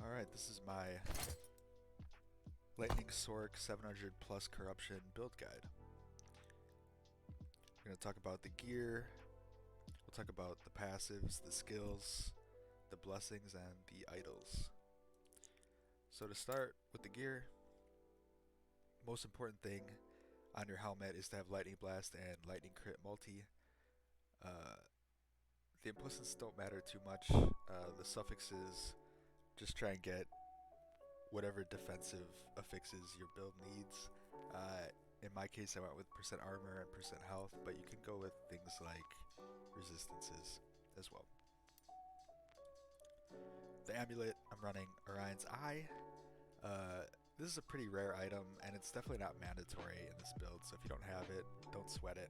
Alright, this is my Lightning Sorc 700 plus corruption build guide. We're going to talk about the gear, we'll talk about the passives, the skills, the blessings, and the idols. So to start with the gear, most important thing on your helmet is to have Lightning Blast and Lightning Crit multi. The implicits don't matter too much. The suffixes, just try and get whatever defensive affixes your build needs. In my case, I went with % armor and % health, but you can go with things like resistances as well. The amulet, I'm running Orion's Eye. This is a pretty rare item, and it's definitely not mandatory in this build, so if you don't have it, don't sweat it.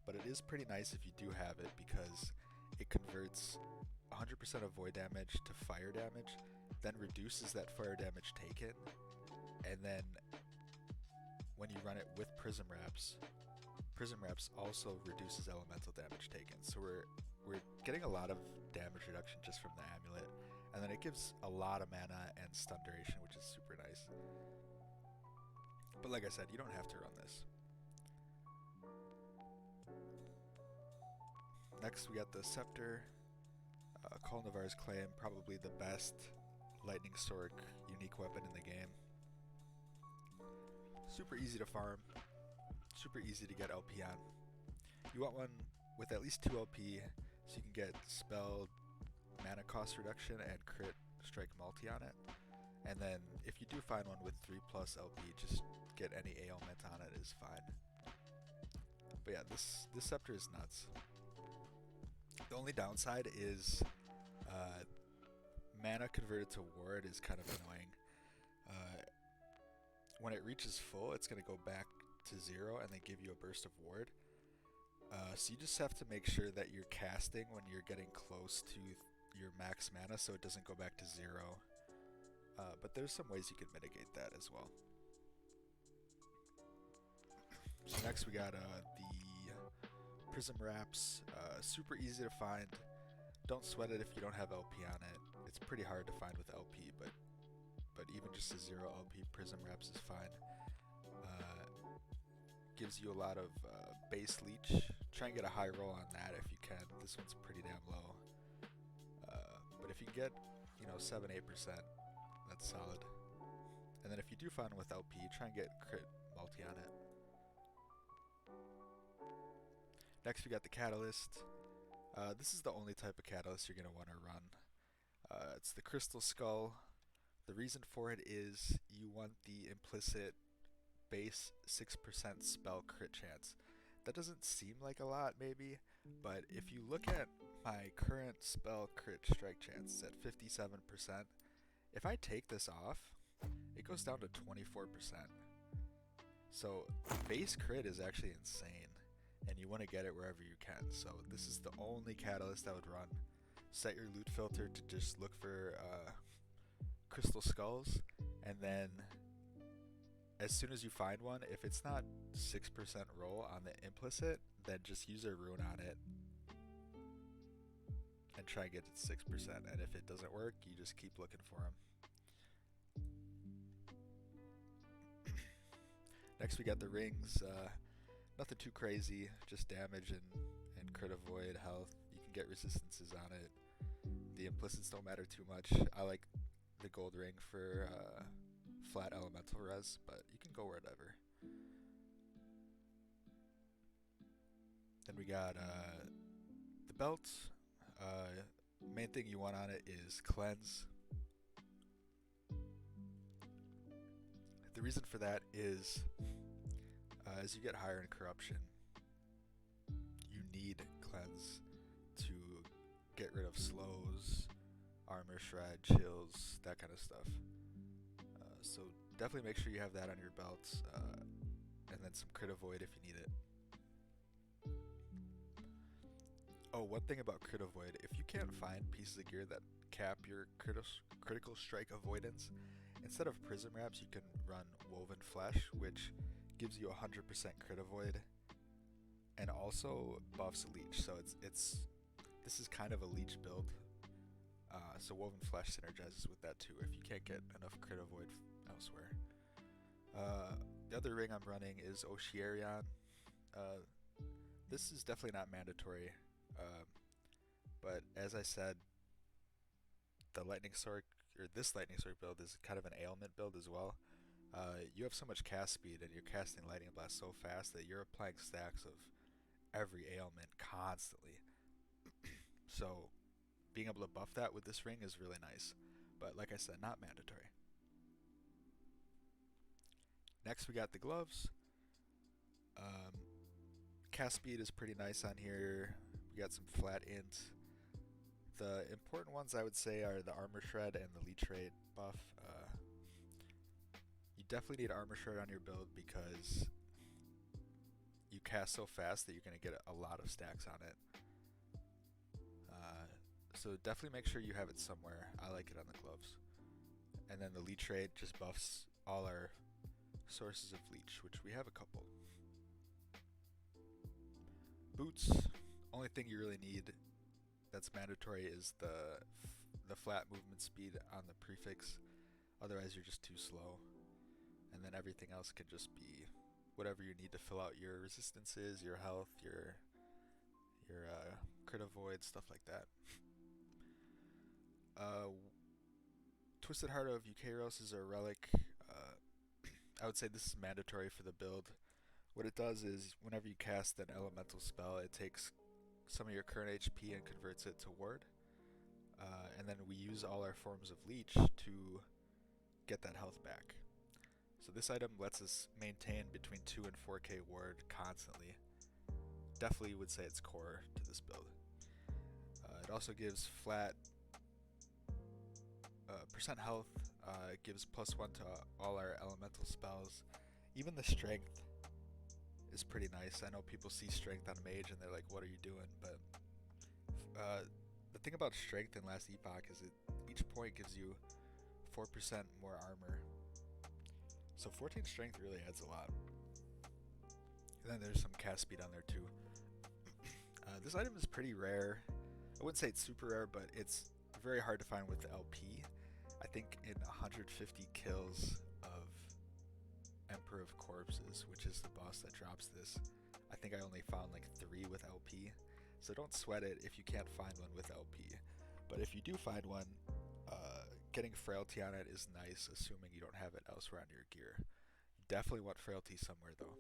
But it is pretty nice if you do have it, because it converts 100% of void damage to fire damage, then reduces that fire damage taken, and then when you run it with Prism Wraps also reduces elemental damage taken. So we're getting a lot of damage reduction just from the amulet, and then it gives a lot of mana and stun duration, which is super nice. But like I said, you don't have to run this. Next we got the Scepter, Call Navarre's Claim, probably the best Lightning Sorc unique weapon in the game. Super easy to farm, super easy to get LP on. You want one with at least 2 LP so you can get spell mana cost reduction and crit strike multi on it. And then if you do find one with 3+ LP, just get any ailment on it is fine. But yeah, this Scepter is nuts. The only downside is mana converted to ward is kind of annoying. When it reaches full, it's going to go back to 0 and then give you a burst of ward. So you just have to make sure that you're casting when you're getting close to your max mana so it doesn't go back to 0. But there's some ways you can mitigate that as well. So next we got the Prism Wraps, super easy to find. Don't sweat it if you don't have LP on it. It's pretty hard to find with LP, but even just a 0 LP Prism Wraps is fine. Gives you a lot of base leech. Try and get a high roll on that if you can. This one's pretty damn low. But if you can get, 7-8%, that's solid. And then if you do find one with LP, try and get crit multi on it. Next we got the Catalyst. This is the only type of Catalyst you're going to want to run. It's the Crystal Skull. The reason for it is you want the implicit base 6% spell crit chance. That doesn't seem like a lot maybe, but if you look at my current spell crit strike chance, it's at 57%. If I take this off, it goes down to 24%. So base crit is actually insane, and you want to get it wherever you can. So this is the only Catalyst I would run. Set your loot filter to just look for Crystal Skulls, and then as soon as you find one, if it's not 6% roll on the implicit, then just use a rune on it and try and get it to 6%. And if it doesn't work, you just keep looking for them. Next we got the rings. Nothing too crazy, just damage and crit avoid health. You can get resistances on it. The implicits don't matter too much. I like the gold ring for flat elemental res, but you can go wherever. Then we got the belt. Main thing you want on it is cleanse. The reason for that is as you get higher in corruption, you need cleanse to get rid of slows, armor shred, chills, that kind of stuff. So definitely make sure you have that on your belt, and then some crit avoid if you need it. Oh, one thing about crit avoid, if you can't find pieces of gear that cap your critical strike avoidance, instead of Prism Wraps you can run Woven Flesh, which gives you 100% crit avoid and also buffs leech. So this is kind of a leech build. So Woven Flesh synergizes with that too if you can't get enough crit avoid elsewhere. The other ring I'm running is Oshirion. This is definitely not mandatory, but as I said, this Lightning Sword build is kind of an ailment build as well. You have so much cast speed and you're casting Lightning Blast so fast that you're applying stacks of every ailment constantly. So being able to buff that with this ring is really nice, but like I said, not mandatory. Next we got the gloves. Cast speed is pretty nice on here. We got some flat int. The important ones I would say are the Armor Shred and the Leech Rate buff. You definitely need Armor Shred on your build because you cast so fast that you're going to get a lot of stacks on it. So definitely make sure you have it somewhere. I like it on the gloves. And then the Leech Rate just buffs all our sources of leech, which we have a couple. Boots, only thing you really need that's mandatory is the flat movement speed on the prefix. Otherwise you're just too slow. And then everything else can just be whatever you need to fill out your resistances, your health, your crit avoid, stuff like that. Twisted Heart of Eukaros is a relic. I would say this is mandatory for the build. What it does is whenever you cast an elemental spell, it takes some of your current HP and converts it to ward. And then we use all our forms of leech to get that health back. So this item lets us maintain between 2 and 4k ward constantly. Definitely would say it's core to this build. It also gives flat percent health. It gives +1 to all our elemental spells. Even the strength is pretty nice. I know people see strength on mage and they're like, what are you doing? But the thing about strength in Last Epoch is each point gives you 4% more armor. So 14 strength really adds a lot. And then there's some cast speed on there too. This item is pretty rare. I wouldn't say it's super rare, but it's very hard to find with the LP. I think in 150 kills of Emperor of Corpses, which is the boss that drops this, I think I only found like 3 with LP. So don't sweat it if you can't find one with LP. But if you do find one, getting Frailty on it is nice, assuming you don't have it elsewhere on your gear. You definitely want Frailty somewhere though.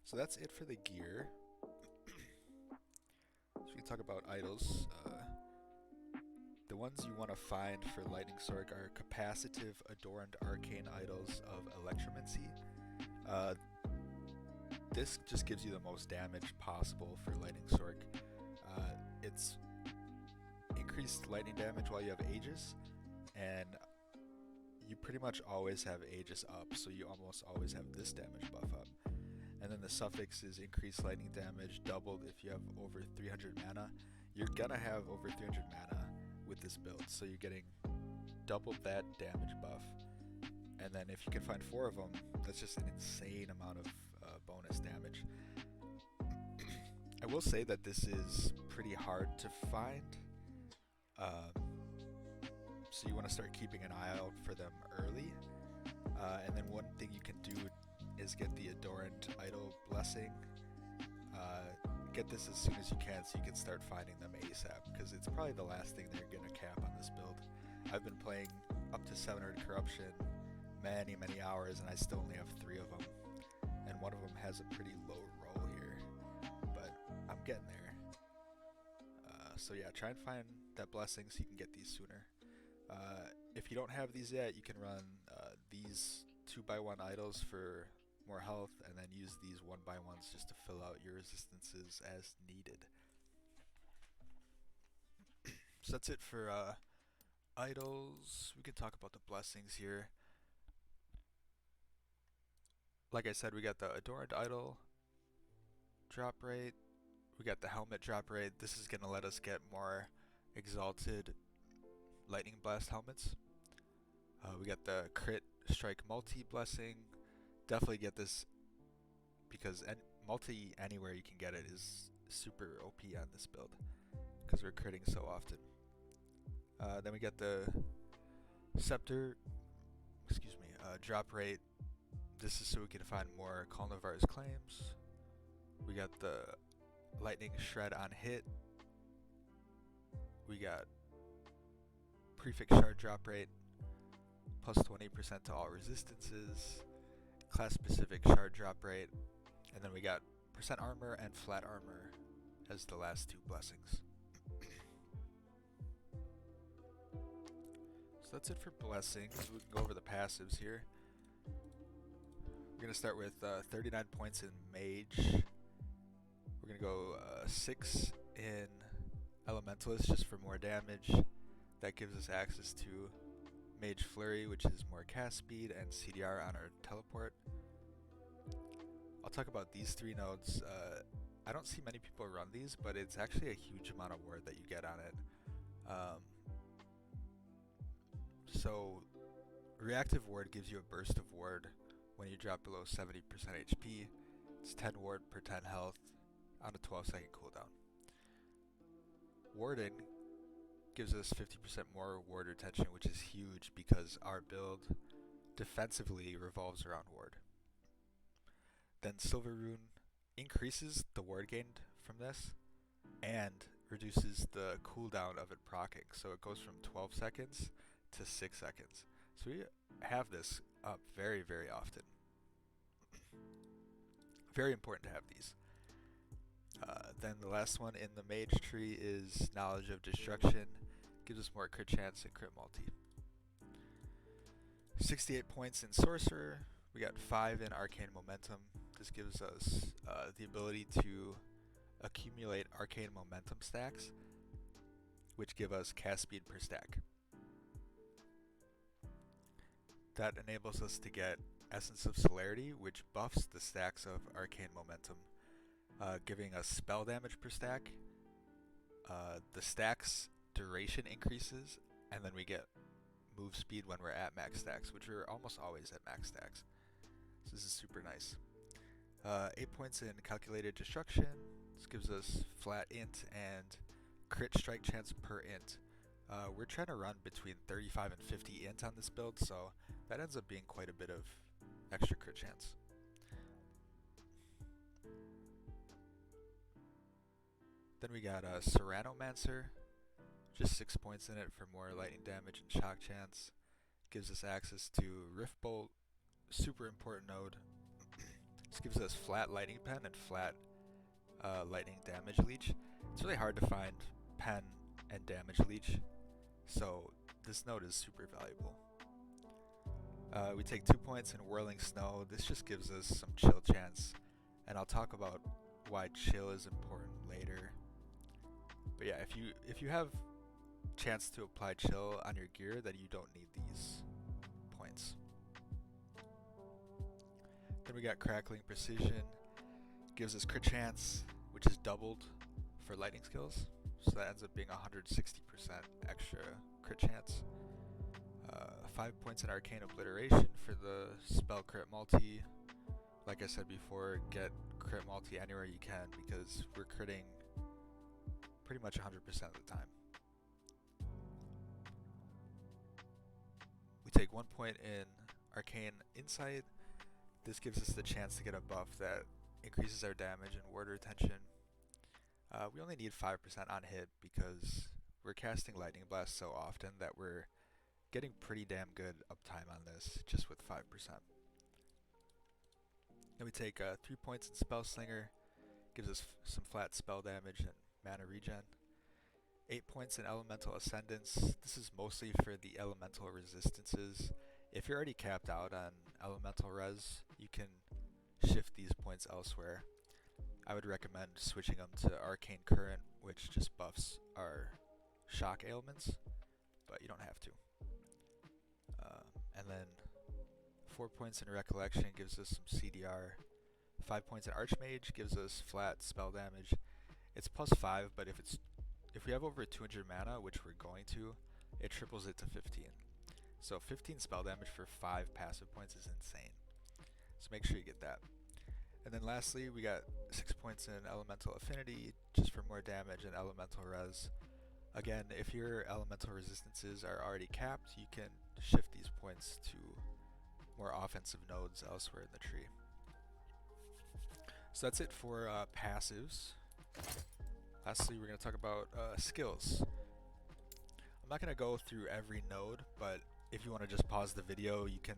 So that's it for the gear. So we can talk about idols. The ones you want to find for Lightning Sword are capacitive, adorned arcane idols of Electromancy. This just gives you the most damage possible for Lightning Sword. It's increased lightning damage while you have Aegis, and you pretty much always have Aegis up, so you almost always have this damage buff up. And then the suffix is increased lightning damage, doubled if you have over 300 mana. You're gonna have over 300 mana with this build, so you're getting double that damage buff. And then if you can find 4 of them, that's just an insane amount of bonus damage. I will say that this is pretty hard to find, so you want to start keeping an eye out for them early. And then one thing you can do is get the Adorned Idol Blessing. Get this as soon as you can so you can start finding them ASAP, because it's probably the last thing they're going to cap on this build. I've been playing up to 700 Corruption many hours and I still only have 3 of them. And one of them has a pretty low roll here, but I'm getting there. So yeah, try and find that blessing so you can get these sooner. If you don't have these yet, you can run these 2x1 idols for more health, and then use these 1x1s just to fill out your resistances as needed. So that's it for idols. We can talk about the blessings here. Like I said, we got the Adorned Idol drop rate. We got the helmet drop rate. This is going to let us get more exalted Lightning Blast helmets. We got the Crit Strike Multi Blessing. Definitely get this, because multi anywhere you can get it is super OP on this build, because we're critting so often. Then we got the Scepter, drop rate. This is so we can find more Culnivar's claims. We got the Lightning Shred on hit. We got Prefix Shard drop rate, plus 20% to all resistances, class specific shard drop rate, and then we got percent armor and flat armor as the last two blessings. So that's it for blessings. We can go over the passives here. We're going to start with 39 points in Mage. We're going to go 6 in Elementalist just for more damage. That gives us access to Mage Flurry, which is more cast speed, and CDR on our teleport. I'll talk about these three nodes. I don't see many people run these, but it's actually a huge amount of ward that you get on it. So reactive ward gives you a burst of ward when you drop below 70% HP. It's 10 ward per 10 health on a 12-second cooldown. Warding gives us 50% more ward retention, which is huge because our build defensively revolves around ward. Then Silver Rune increases the ward gained from this and reduces the cooldown of it proccing, so it goes from 12 seconds to 6 seconds. So we have this up very, very often. Very important to have these. Then the last one in the Mage tree is Knowledge of Destruction. Gives us more crit chance and crit multi. 68 points in Sorcerer. We got 5 in Arcane Momentum. This gives us the ability to accumulate Arcane Momentum stacks, which give us cast speed per stack. That enables us to get Essence of Celerity, which buffs the stacks of Arcane Momentum, giving us spell damage per stack. The stack's duration increases, and then we get move speed when we're at max stacks, which we're almost always at max stacks. So this is super nice. 8 points in Calculated Destruction. This gives us flat int and crit strike chance per int. We're trying to run between 35 and 50 int on this build, so that ends up being quite a bit of extra crit chance. Then we got Ceranomancer, just 6 points in it for more lightning damage and shock chance. Gives us access to Rift Bolt, super important node. This gives us flat lightning pen and flat lightning damage leech. It's really hard to find pen and damage leech, so this node is super valuable. We take 2 points in Whirling Snow. This just gives us some chill chance, and I'll talk about why chill is important later. But yeah, if you have chance to apply chill on your gear, then you don't need these points. Then we got Crackling Precision. Gives us crit chance, which is doubled for lightning skills, so that ends up being 160% extra crit chance. 5 points in Arcane Obliteration for the spell crit multi. Like I said before, get crit multi anywhere you can because we're critting pretty much 100% of the time. We take 1 point in Arcane Insight. This gives us the chance to get a buff that increases our damage and ward retention. We only need 5% on hit because we're casting Lightning Blast so often that we're getting pretty damn good uptime on this just with 5%. Then we take 3 points in Spell Slinger. Gives us some flat spell damage and mana regen. 8 points in Elemental Ascendance. This is mostly for the elemental resistances. If you're already capped out on elemental res, you can shift these points elsewhere. I would recommend switching them to Arcane Current, which just buffs our shock ailments, but you don't have to. And then 4 points in Recollection gives us some CDR. 5 points in Archmage gives us flat spell damage. It's plus 5, but if we have over 200 mana, which we're going to, it triples it to 15. So 15 spell damage for 5 passive points is insane. So make sure you get that. And then lastly, we got 6 points in elemental affinity just for more damage and elemental res. Again, if your elemental resistances are already capped, you can shift these points to more offensive nodes elsewhere in the tree. So that's it for passives. Lastly, we're going to talk about skills. I'm not going to go through every node, but if you want to just pause the video, you can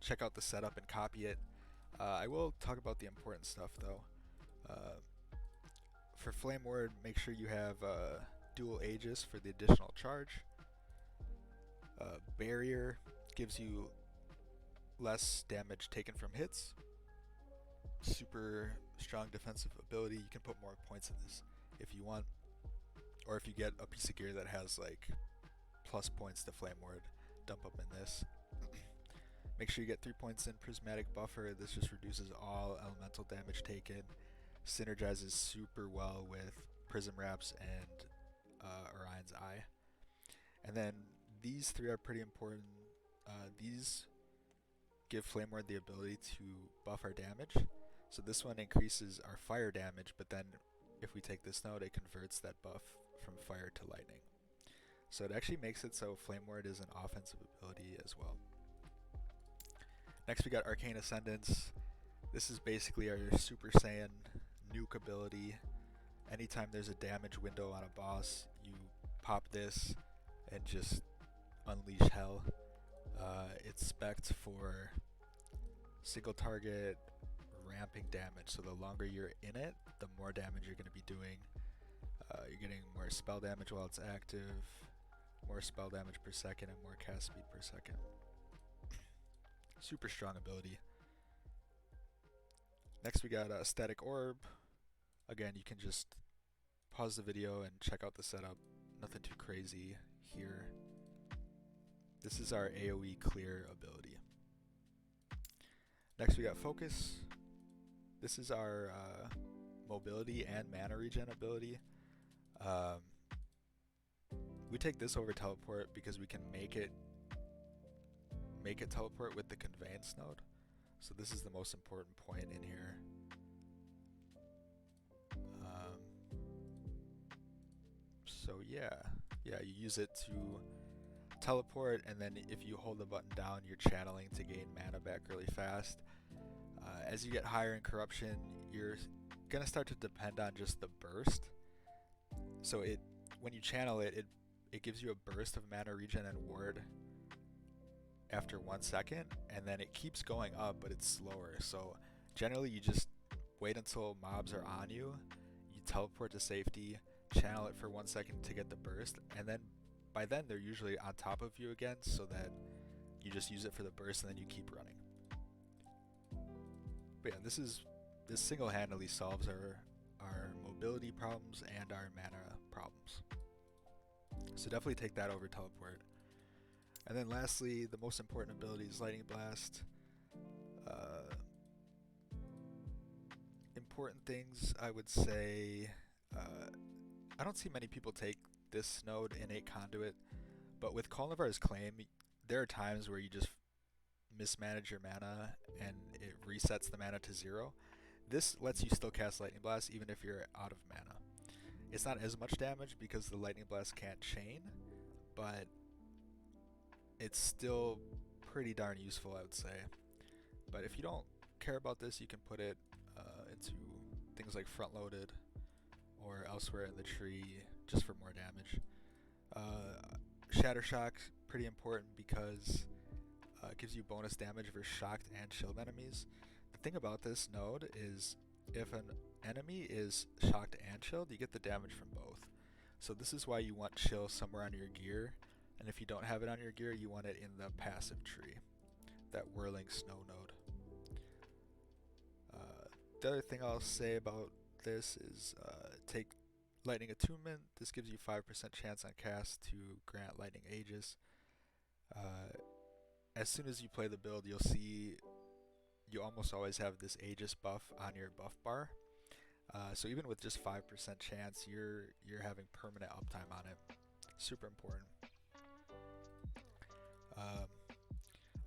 check out the setup and copy it. I will talk about the important stuff though. For Flame Ward, make sure you have dual Aegis for the additional charge. Barrier gives you less damage taken from hits. Super strong defensive ability. You can put more points in this if you want, or if you get a piece of gear that has like plus points to Flame Ward, dump up in this. Make sure you get 3 points in Prismatic Buffer. This just reduces all elemental damage taken. Synergizes super well with Prism Wraps and Orion's Eye. And then these 3 are pretty important. These give Flame Ward the ability to buff our damage. So this one increases our fire damage, but then if we take this node, it converts that buff from fire to lightning. So it actually makes it so Flame Ward is an offensive ability as well. Next we got Arcane Ascendance. This is basically our Super Saiyan nuke ability. Anytime there's a damage window on a boss, you pop this and just unleash hell. It's spec'd for single target ramping damage, so the longer you're in it, the more damage you're going to be doing. You're getting more spell damage while it's active, more spell damage per second, and more cast speed per second. Super strong ability. Next we got Static Orb. Again, you can just pause the video and check out the setup. Nothing too crazy here. This is our AoE clear ability. Next we got Focus. This is our mobility and mana regen ability. We take this over Teleport because we can make it teleport with the Conveyance node. So this is the most important point in here. So yeah, you use it to teleport, and then if you hold the button down, you're channeling to gain mana back really fast. As you get higher in corruption, you're gonna start to depend on just the burst. So when you channel it gives you a burst of mana regen and ward after 1 second, and then it keeps going up, but it's slower. So generally you just wait until mobs are on you, you teleport to safety, channel it for 1 second to get the burst, and then by then they're usually on top of you again, so that you just use it for the burst and then you keep running. But yeah, this single-handedly solves our mobility problems and our mana problems. So definitely take that over Teleport. And then lastly, the most important ability is Lightning Blast. Important things, I would say, I don't see many people take this node, Innate Conduit, but with Kolnavar's Claim, there are times where you just mismanage your mana and it resets the mana to 0. This lets you still cast Lightning Blast even if you're out of mana. It's not as much damage because the Lightning Blast can't chain, but it's still pretty darn useful, I would say. But if you don't care about this, you can put it into things like front loaded or elsewhere in the tree just for more damage. Shatter Shock, pretty important because it gives you bonus damage for shocked and chilled enemies. The thing about this node is if an enemy is shocked and chilled, you get the damage from both. So this is why you want chill somewhere on your gear, and if you don't have it on your gear, you want it in the passive tree, that whirling snow node. The other thing I'll say about this is take Lightning Attunement. This gives you 5% chance on cast to grant Lightning Aegis. As soon as you play the build, you'll see you almost always have this Aegis buff on your buff bar. So even with just 5% chance, you're having permanent uptime on it. Super important.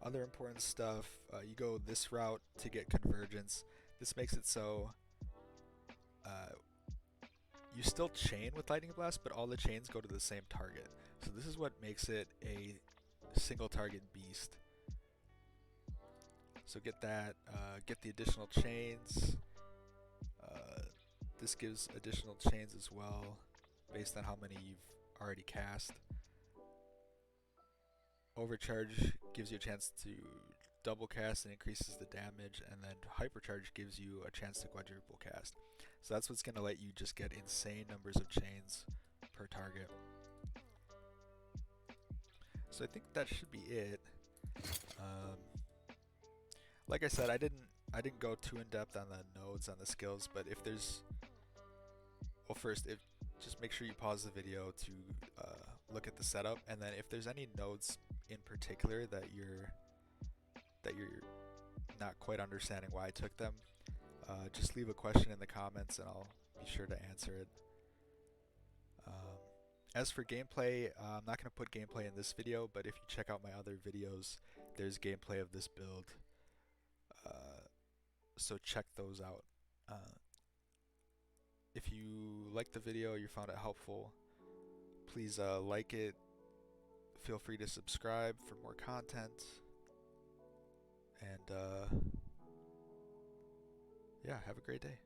Other important stuff, you go this route to get convergence. This makes it so you still chain with lightning blast, but all the chains go to the same target. So this is what makes it a single target beast. So get that, get the additional chains. This gives additional chains as well, based on how many you've already cast. Overcharge gives you a chance to double cast and increases the damage, and then Hypercharge gives you a chance to quadruple cast. So that's what's going to let you just get insane numbers of chains per target. So I think that should be it. Like I said, I didn't go too in depth on the nodes, on the skills, but if there's, well, first, just make sure you pause the video to look at the setup, and then if there's any nodes in particular that you're not quite understanding why I took them, just leave a question in the comments and I'll be sure to answer it. As for gameplay, I'm not going to put gameplay in this video, but if you check out my other videos, there's gameplay of this build. So check those out. If you liked the video, you found it helpful, please like it. Feel free to subscribe for more content. And yeah, have a great day.